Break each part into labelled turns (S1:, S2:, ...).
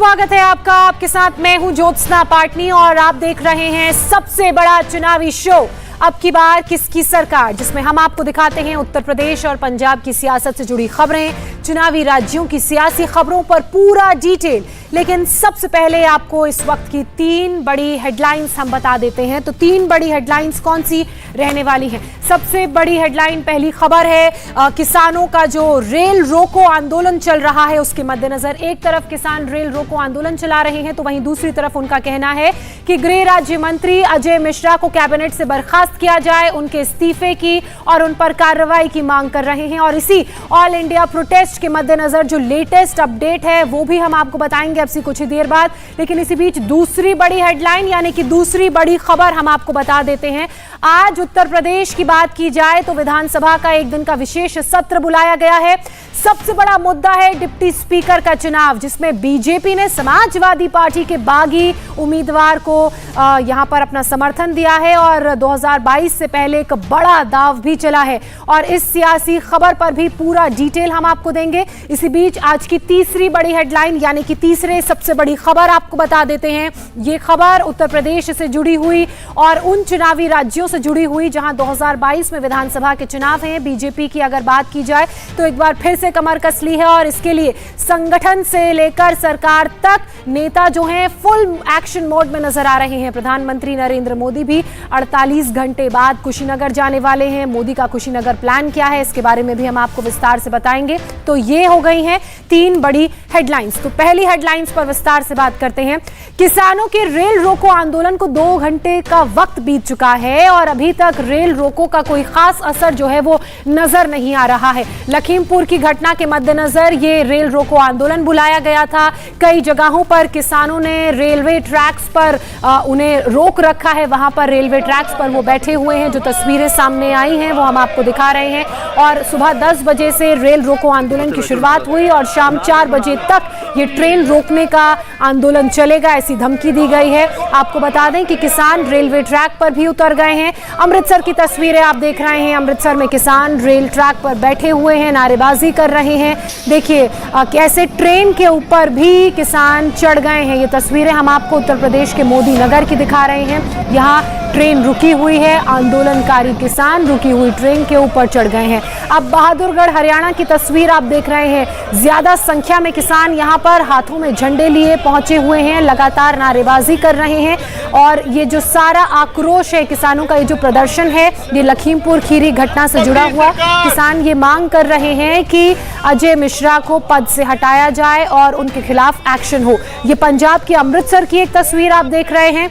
S1: स्वागत है आपका। आपके साथ मैं हूं ज्योत्सना पाटनी और आप देख रहे हैं सबसे बड़ा चुनावी शो अब की बार किसकी सरकार, जिसमें हम आपको दिखाते हैं उत्तर प्रदेश और पंजाब की सियासत से जुड़ी खबरें, चुनावी राज्यों की सियासी खबरों पर पूरा डिटेल। लेकिन सबसे पहले आपको इस वक्त की 3 बड़ी हेडलाइंस हम बता देते हैं। तो 3 बड़ी हेडलाइंस कौन सी रहने वाली हैं? सबसे बड़ी हेडलाइन, पहली खबर है किसानों का जो रेल रोको आंदोलन चल रहा है उसके मद्देनजर। एक तरफ किसान रेल रोको आंदोलन चला रहे हैं तो वहीं दूसरी तरफ उनका कहना है कि गृह राज्य मंत्री अजय मिश्रा को कैबिनेट से बर्खास्त किया जाए, उनके इस्तीफे की और उन पर कार्रवाई की मांग कर रहे हैं। और इसी ऑल इंडिया प्रोटेस्ट के मद्देनजर जो लेटेस्ट अपडेट है वो भी हम आपको बताएंगे अब से कुछ ही देर बाद। लेकिन इसी बीच दूसरी बड़ी हेडलाइन यानी कि दूसरी बड़ी खबर हम आपको बता देते हैं। आज उत्तर प्रदेश की बात की जाए तो विधानसभा का एक दिन का विशेष सत्र बुलाया गया है। सबसे बड़ा मुद्दा है डिप्टी स्पीकर का चुनाव, जिसमें बीजेपी ने समाजवादी पार्टी के बागी उम्मीदवार को यहां पर अपना समर्थन दिया है और 2022 से पहले एक बड़ा दांव भी चला है। और इस सियासी खबर पर भी पूरा डिटेल हम आपको देंगे। इसी बीच आज की तीसरी बड़ी हेडलाइन यानी कि तीसरे सबसे बड़ी खबर आपको बता देते हैं। ये खबर उत्तर प्रदेश से जुड़ी हुई और उन चुनावी राज्यों से जुड़ी हुई जहां 2022 में विधानसभा के चुनाव हैं। बीजेपी की अगर बात की जाए तो एक बार फिर से कमर कस ली है और इसके लिए संगठन से लेकर सरकार तक नेता जो हैं फुल एक्शन मोड में नजर आ रहे हैं। प्रधानमंत्री नरेंद्र मोदी भी 48 घंटे बाद कुशीनगर जाने वाले हैं। मोदी का कुशीनगर प्लान क्या है इसके बारे में भी हम आपको विस्तार से बताएंगे। तो ये हो गई हैं 3 बड़ी हेडलाइंस। तो पहली हेडलाइंस पर विस्तार से बात करते हैं। किसानों के रेल रोको आंदोलन को 2 घंटे का वक्त बीत चुका है और अभी तक रेल रोको का कोई खास असर जो है वो नजर नहीं आ रहा है। लखीमपुर की घटना के मद्देनजर ये रेल रोको आंदोलन बुलाया गया था। कई जगहों पर किसानों ने रेलवे ट्रैक्स पर उन्हें रोक रखा है। वहां पर रेलवे ट्रैक्स पर वो बैठे हुए हैं। जो तस्वीरें सामने आई हैं वो हम आपको दिखा रहे हैं। और सुबह 10 बजे से रेल रोको आंदोलन की शुरुआत हुई और शाम 4 बजे तक ये ट्रेन रोकने का आंदोलन चलेगा, ऐसी धमकी दी गई है। आपको बता दें कि किसान रेलवे ट्रैक पर भी उतर गए हैं। अमृतसर की तस्वीरें आप देख रहे हैं। अमृतसर में किसान रेल ट्रैक पर बैठे हुए हैं, नारेबाजी कर रहे हैं। देखिए कैसे ट्रेन के ऊपर भी किसान चढ़ गए हैं। ये तस्वीरें हम आपको उत्तर प्रदेश के मोदी नगर की दिखा रहे हैं। यहाँ ट्रेन रुकी हुई है, आंदोलनकारी किसान रुकी हुई ट्रेन के ऊपर चढ़ गए हैं। अब बहादुरगढ़ हरियाणा की तस्वीर आप देख रहे हैं। ज्यादा संख्या में किसान यहाँ पर हाथों में झंडे लिए पहुंचे हुए हैं, लगातार नारेबाजी कर रहे हैं। और ये जो सारा आक्रोश है किसानों का, ये जो प्रदर्शन है ये लखीमपुर खीरी घटना से जुड़ा हुआ। किसान ये मांग कर रहे हैं कि अजय मिश्रा को पद से हटाया जाए और उनके खिलाफ एक्शन हो। ये पंजाब के अमृतसर की एक तस्वीर आप देख रहे हैं।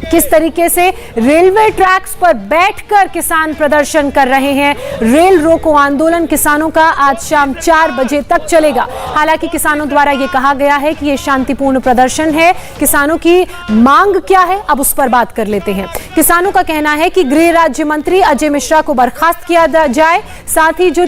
S1: किस तरीके से रेलवे ट्रैक्स पर बैठकर किसान प्रदर्शन कर रहे हैं। रेल रोको आंदोलन किसानों का आज शाम 4 बजे तक चलेगा। हालांकि किसानों द्वारा यह कहा गया है कि यह शांतिपूर्ण प्रदर्शन है। किसानों की मांग क्या है अब उस पर बात कर लेते हैं। किसानों का कहना है कि गृह राज्य मंत्री अजय मिश्रा को बर्खास्त किया जाए, साथ ही जो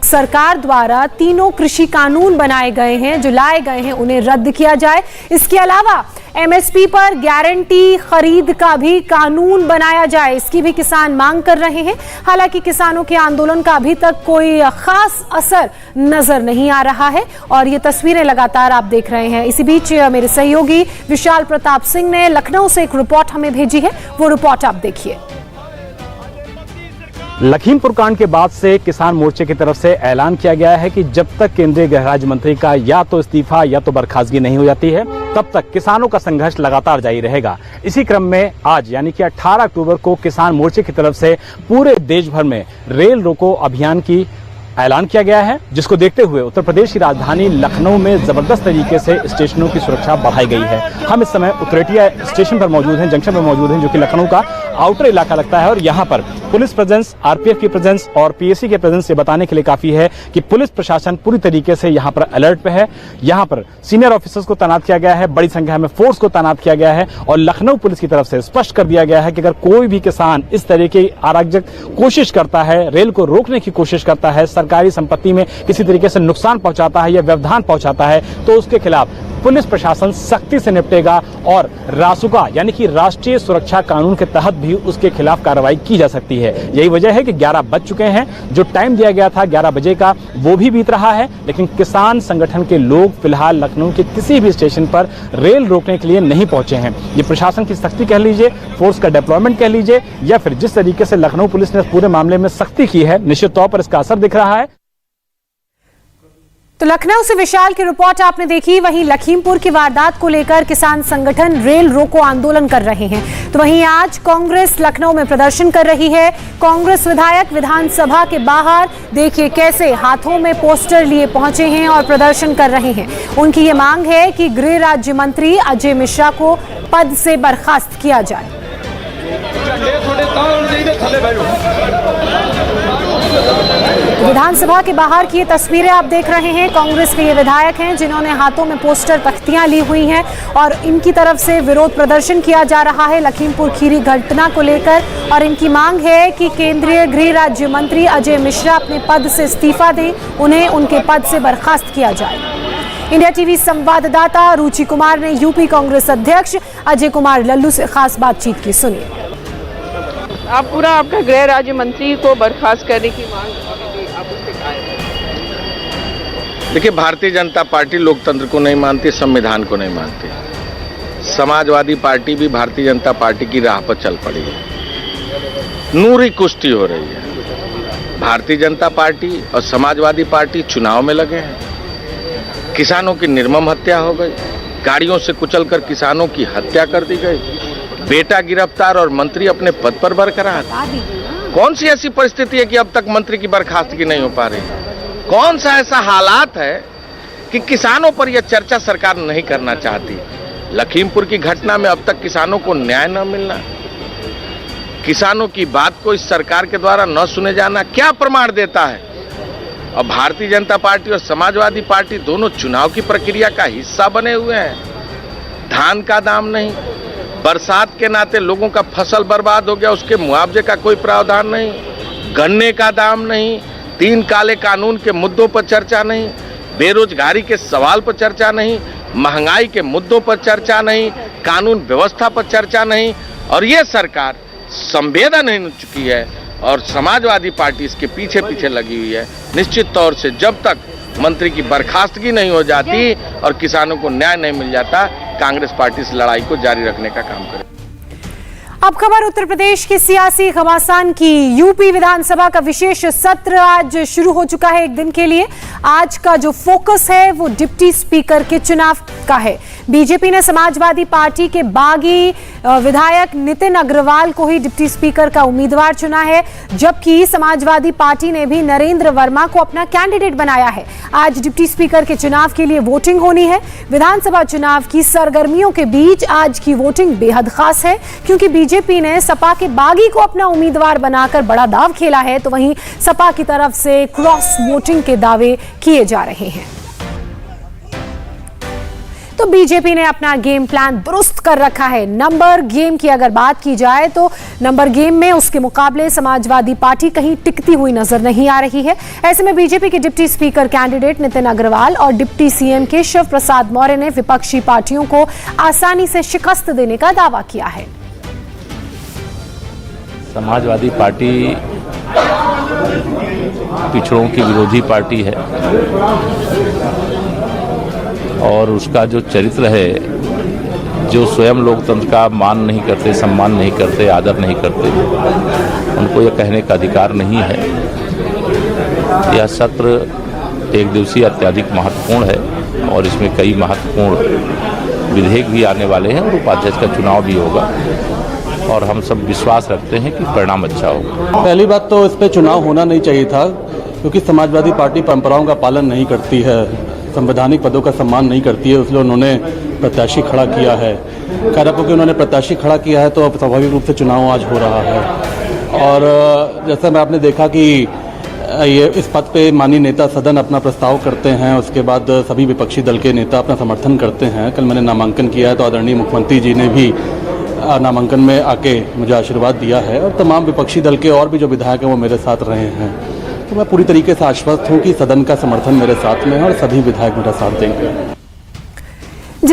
S1: सरकार द्वारा 3 कृषि कानून बनाए गए हैं, जो लाए गए हैं, उन्हें रद्द किया जाए। इसके अलावा एमएसपी पर गारंटी खरीद का भी कानून बनाया जाए, इसकी भी किसान मांग कर रहे हैं। हालांकि किसानों के आंदोलन का अभी तक कोई खास असर नजर नहीं आ रहा है और ये तस्वीरें लगातार आप देख रहे हैं। इसी बीच मेरे सहयोगी विशाल प्रताप सिंह ने लखनऊ से एक रिपोर्ट हमें भेजी है, वो रिपोर्ट आप देखिए।
S2: लखीमपुर कांड के बाद से किसान मोर्चे की तरफ से ऐलान किया गया है कि जब तक केंद्रीय गृह राज्य मंत्री का या तो इस्तीफा या तो बर्खास्तगी नहीं हो जाती है तब तक किसानों का संघर्ष लगातार जारी रहेगा। इसी क्रम में आज यानी कि 18 अक्टूबर को किसान मोर्चे की तरफ से पूरे देश भर में रेल रोको अभियान की ऐलान किया गया है, जिसको देखते हुए उत्तर प्रदेश की राजधानी लखनऊ में जबरदस्त तरीके से स्टेशनों की सुरक्षा बढ़ाई गई है। हम इस समय उत्तरेटिया स्टेशन पर मौजूद हैं, जंक्शन पर मौजूद हैं, जो कि लखनऊ का आउटर इलाका लगता है। और यहाँ पर पुलिस प्रेजेंस, आरपीएफ की प्रेजेंस और पीएसी के प्रेजेंस से बताने के लिए काफी है कि पुलिस प्रशासन पूरी तरीके से यहाँ पर अलर्ट पे है। यहाँ पर सीनियर ऑफिसर्स को तैनात किया गया है, बड़ी संख्या में फोर्स को तैनात किया गया है और लखनऊ पुलिस की तरफ से स्पष्ट कर दिया गया है कि अगर कोई भी किसान इस तरह की अराजक कोशिश करता है, रेल को रोकने की कोशिश करता है, सरकारी संपत्ति में किसी तरीके से नुकसान पहुंचाता है या व्यवधान पहुंचाता है, तो उसके खिलाफ पुलिस प्रशासन सख्ती से निपटेगा और रासुका यानी कि राष्ट्रीय सुरक्षा कानून के तहत भी उसके खिलाफ कार्रवाई की जा सकती है। यही वजह है कि 11 बज चुके हैं, जो टाइम दिया गया था 11 बजे का वो भी बीत रहा है, लेकिन किसान संगठन के लोग फिलहाल लखनऊ के किसी भी स्टेशन पर रेल रोकने के लिए नहीं पहुंचे हैं। ये प्रशासन की सख्ती कह लीजिए, फोर्स का डिप्लॉयमेंट कह लीजिए, या फिर जिस तरीके से लखनऊ पुलिस ने पूरे मामले में सख्ती की है, निश्चित तौर पर इसका असर दिख रहा है।
S1: तो लखनऊ से विशाल की रिपोर्ट आपने देखी। वहीं लखीमपुर की वारदात को लेकर किसान संगठन रेल रोको आंदोलन कर रहे हैं, तो वहीं आज कांग्रेस लखनऊ में प्रदर्शन कर रही है। कांग्रेस विधायक विधानसभा के बाहर देखिए कैसे हाथों में पोस्टर लिए पहुंचे हैं और प्रदर्शन कर रहे हैं। उनकी ये मांग है कि गृह राज्य मंत्री अजय मिश्रा को पद से बर्खास्त किया जाए। विधानसभा के बाहर की ये तस्वीरें आप देख रहे हैं। कांग्रेस के ये विधायक हैं जिन्होंने हाथों में पोस्टर तख्तियां ली हुई हैं और इनकी तरफ से विरोध प्रदर्शन किया जा रहा है लखीमपुर खीरी घटना को लेकर, और इनकी मांग है कि केंद्रीय गृह राज्य मंत्री अजय मिश्रा अपने पद से इस्तीफा दें, उन्हें उनके पद से बर्खास्त किया जाए। इंडिया टीवी संवाददाता रुचि कुमार ने यूपी कांग्रेस अध्यक्ष अजय कुमार लल्लू से खास बातचीत की, सुनिए।
S3: आप पूरा आपका गृह राज्य मंत्री को बर्खास्त करने की मांग आप उससे कहा है?
S4: देखिए, भारतीय जनता पार्टी लोकतंत्र को नहीं मानती, संविधान को नहीं मानती। समाजवादी पार्टी भी भारतीय जनता पार्टी की राह पर चल पड़ी है, नूरी कुश्ती हो रही है। भारतीय जनता पार्टी और समाजवादी पार्टी चुनाव में लगे हैं। किसानों की निर्मम हत्या हो गई, गाड़ियों से कुचलकर किसानों की हत्या कर दी गई, बेटा गिरफ्तार और मंत्री अपने पद पर बरकरार। कौन सी ऐसी परिस्थिति है कि अब तक मंत्री की बर्खास्तगी नहीं हो पा रही? कौन सा ऐसा हालात है कि किसानों पर यह चर्चा सरकार नहीं करना चाहती? लखीमपुर की घटना में अब तक किसानों को न्याय न मिलना, किसानों की बात को इस सरकार के द्वारा न सुने जाना क्या प्रमाण देता है? और भारतीय जनता पार्टी और समाजवादी पार्टी दोनों चुनाव की प्रक्रिया का हिस्सा बने हुए हैं। धान का दाम नहीं, बरसात के नाते लोगों का फसल बर्बाद हो गया, उसके मुआवजे का कोई प्रावधान नहीं, गन्ने का दाम नहीं, 3 काले कानून के मुद्दों पर चर्चा नहीं, बेरोजगारी के सवाल पर चर्चा नहीं, महंगाई के मुद्दों पर चर्चा नहीं, कानून व्यवस्था पर चर्चा नहीं। और ये सरकार संवेदनहीन हो चुकी है और समाजवादी पार्टी इसके पीछे पीछे लगी हुई है। निश्चित तौर से जब तक मंत्री की बर्खास्तगी नहीं हो जाती और किसानों को न्याय नहीं मिल जाता, कांग्रेस पार्टी इस लड़ाई को जारी रखने का काम करे।
S1: अब खबर उत्तर प्रदेश की सियासी घमासान की। यूपी विधानसभा का विशेष सत्र आज शुरू हो चुका है एक दिन के लिए। आज का जो फोकस है वो डिप्टी स्पीकर के चुनाव का है। बीजेपी ने समाजवादी पार्टी के बागी विधायक नितिन अग्रवाल को ही डिप्टी स्पीकर का उम्मीदवार चुना है, जबकि समाजवादी पार्टी ने भी नरेंद्र वर्मा को अपना कैंडिडेट बनाया है। आज डिप्टी स्पीकर के चुनाव के लिए वोटिंग होनी है। विधानसभा चुनाव की सरगर्मियों के बीच आज की वोटिंग बेहद खास है, क्योंकि बीजेपी ने सपा के बागी को अपना उम्मीदवार बनाकर बड़ा दाव खेला है, तो वहीं सपा की तरफ से क्रॉस वोटिंग के दावे किए जा रहे हैं। तो बीजेपी ने अपना गेम प्लान दुरुस्त कर रखा है। नंबर गेम की अगर बात की जाए तो नंबर गेम में उसके मुकाबले समाजवादी पार्टी कहीं टिकती हुई नजर नहीं आ रही है। ऐसे में बीजेपी के deputy speaker candidate Nitin Agarwal और डिप्टी सीएम के शिव प्रसाद मौर्य ने विपक्षी पार्टियों को आसानी से शिकस्त देने का दावा किया है।
S5: समाजवादी पार्टी पिछड़ों की विरोधी पार्टी है और उसका जो चरित्र है, जो स्वयं लोकतंत्र का मान नहीं करते, सम्मान नहीं करते, आदर नहीं करते, उनको यह कहने का अधिकार नहीं है। यह सत्र एक दिवसीय अत्यधिक महत्वपूर्ण है और इसमें कई महत्वपूर्ण विधेयक भी आने वाले हैं और उपाध्यक्ष का चुनाव भी होगा और हम सब विश्वास रखते हैं कि परिणाम अच्छा होगा।
S6: पहली बात तो इस पे चुनाव होना नहीं चाहिए था, क्योंकि समाजवादी पार्टी परंपराओं का पालन नहीं करती है, संवैधानिक पदों का सम्मान नहीं करती है, इसलिए उन्होंने प्रत्याशी खड़ा किया है। खैर, क्योंकि उन्होंने प्रत्याशी खड़ा किया है तो अब स्वाभाविक रूप से चुनाव आज हो रहा है। और जैसा मैं आपने देखा कि ये इस पद पे माननीय नेता सदन अपना प्रस्ताव करते हैं, उसके बाद सभी विपक्षी दल के नेता अपना समर्थन करते हैं। कल मैंने नामांकन किया है तो आदरणीय मुख्यमंत्री जी ने भी नामांकन में आके मुझे आशीर्वाद दिया है और तमाम विपक्षी दल के और भी जो विधायक हैं वो मेरे साथ रहे हैं। तो मैं पूरी तरीके से आश्वस्त हूं कि सदन का समर्थन मेरे साथ में है और सभी विधायक मेरा साथ देंगे।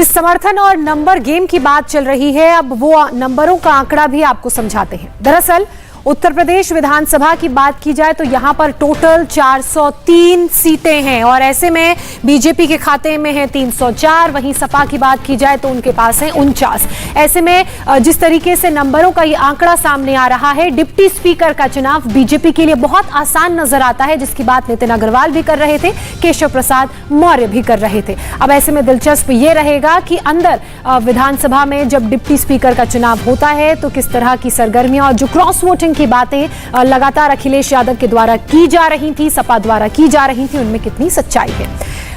S1: जिस समर्थन और नंबर गेम की बात चल रही है, अब वो नंबरों का आंकड़ा भी आपको समझाते हैं। दरअसल उत्तर प्रदेश विधानसभा की बात की जाए तो यहां पर टोटल 403 सीटें हैं और ऐसे में बीजेपी के खाते में है 304। वहीं सपा की बात की जाए तो उनके पास है 49। ऐसे में जिस तरीके से नंबरों का ये आंकड़ा सामने आ रहा है, डिप्टी स्पीकर का चुनाव बीजेपी के लिए बहुत आसान नजर आता है, जिसकी बात नितिन अग्रवाल भी कर रहे थे, केशव प्रसाद मौर्य भी कर रहे थे। अब ऐसे में दिलचस्प ये रहेगा कि अंदर विधानसभा में जब डिप्टी स्पीकर का चुनाव होता है तो किस तरह की सरगर्मियां और जो क्रॉस वोटिंग की बातें लगातार अखिलेश यादव के द्वारा की जा रही थी, सपा द्वारा की जा रही थी, उनमें कितनी सच्चाई है।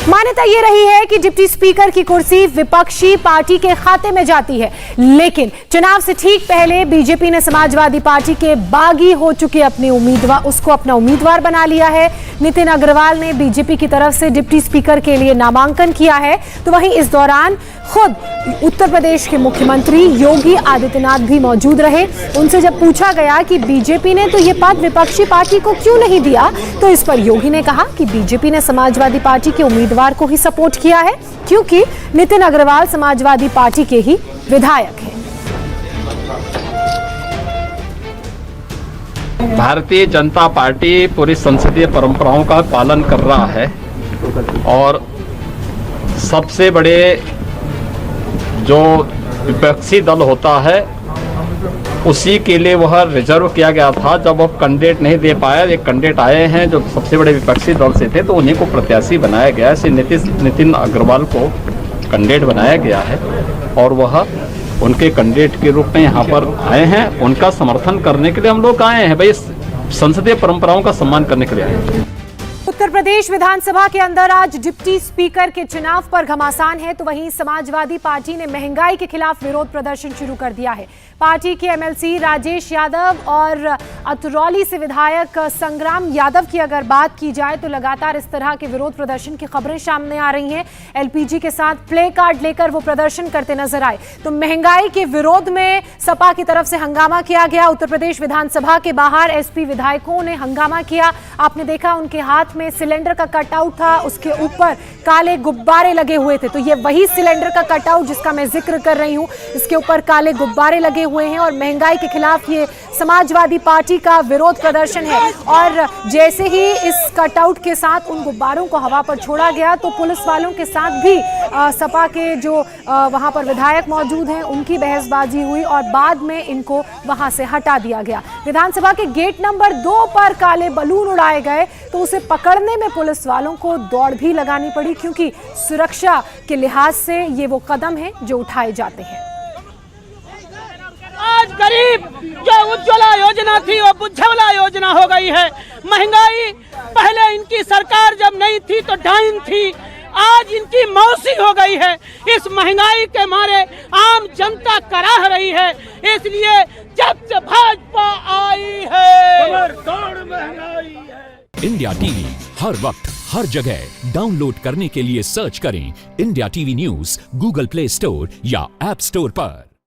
S1: मान्यता यह रही है कि डिप्टी स्पीकर की कुर्सी विपक्षी पार्टी के खाते में जाती है, लेकिन चुनाव से ठीक पहले बीजेपी ने समाजवादी पार्टी के बागी हो चुके अपने उम्मीदवार उसको अपना उम्मीदवार बना लिया है। नितिन अग्रवाल ने बीजेपी की तरफ से डिप्टी स्पीकर के लिए नामांकन किया है, तो वहीं इस दौरान खुद उत्तर प्रदेश के मुख्यमंत्री योगी आदित्यनाथ भी मौजूद रहे। उनसे जब पूछा गया कि बीजेपी ने तो ये पद विपक्षी पार्टी को क्यों नहीं दिया, तो इस पर योगी ने कहा कि बीजेपी ने समाजवादी पार्टी के उम्मीदवार को ही सपोर्ट किया है, क्योंकि नितिन अग्रवाल समाजवादी पार्टी के ही विधायक हैं।
S7: भारतीय जनता पार्टी पूरी संसदीय परंपराओं का पालन कर रहा है और सबसे बड़े जो विपक्षी दल होता है उसी के लिए वह रिजर्व किया गया था। जब वह कैंडिडेट नहीं दे पाया, एक कैंडिडेट आए हैं जो सबसे बड़े विपक्षी दल से थे, तो उन्हीं को प्रत्याशी बनाया गया है। नितिन अग्रवाल को कैंडिडेट बनाया गया है और वह उनके कैंडिडेट के रूप में यहाँ पर आए हैं। उनका समर्थन करने के लिए हम लोग आए हैं, भाई संसदीय परंपराओं का सम्मान करने के लिए आए हैं।
S1: उत्तर प्रदेश विधानसभा के अंदर आज डिप्टी स्पीकर के चुनाव पर घमासान है, तो वहीं समाजवादी पार्टी ने महंगाई के खिलाफ विरोध प्रदर्शन शुरू कर दिया है। पार्टी के एमएलसी राजेश यादव और अतरौली से विधायक संग्राम यादव की अगर बात की जाए तो लगातार इस तरह के विरोध प्रदर्शन की खबरें सामने आ रही हैं। एलपीजी के साथ प्ले कार्ड लेकर वो प्रदर्शन करते नजर आए। तो महंगाई के विरोध में सपा की तरफ से हंगामा किया गया। उत्तर प्रदेश विधानसभा के बाहर एसपी विधायकों ने हंगामा किया। आपने देखा उनके हाथ में सिलेंडर का कटआउट था, उसके ऊपर काले गुब्बारे लगे हुए थे। तो ये वही सिलेंडर का कटआउट जिसका मैं जिक्र कर रही हूं, इसके ऊपर काले गुब्बारे लगे हुए हैं और महंगाई के खिलाफ ये समाजवादी पार्टी का विरोध प्रदर्शन है। और जैसे ही इस कटआउट के साथ उन गुब्बारों को हवा पर छोड़ा गया तो पुलिस वालों के साथ भी सपा के जो वहां पर विधायक मौजूद हैं उनकी बहसबाजी हुई और बाद में इनको वहां से हटा दिया गया। विधानसभा के गेट नंबर 2 पर काले बलून उड़ाए गए तो उसे पकड़ने में पुलिस वालों को दौड़ भी लगानी पड़ी, क्योंकि सुरक्षा के लिहाज से ये वो कदम है जो उठाए जाते हैं।
S8: आज गरीब जो उज्ज्वला योजना थी वो बुझवला योजना हो गई है। महंगाई पहले इनकी सरकार जब नहीं थी तो डाइन थी, आज इनकी मौसी हो गई है। इस महंगाई के मारे आम जनता कराह रही है, इसलिए जब से भाजपा आई है महंगाई है।
S9: इंडिया टीवी हर वक्त हर जगह डाउनलोड करने के लिए सर्च करें India TV news Google play store या ऐप स्टोर पर।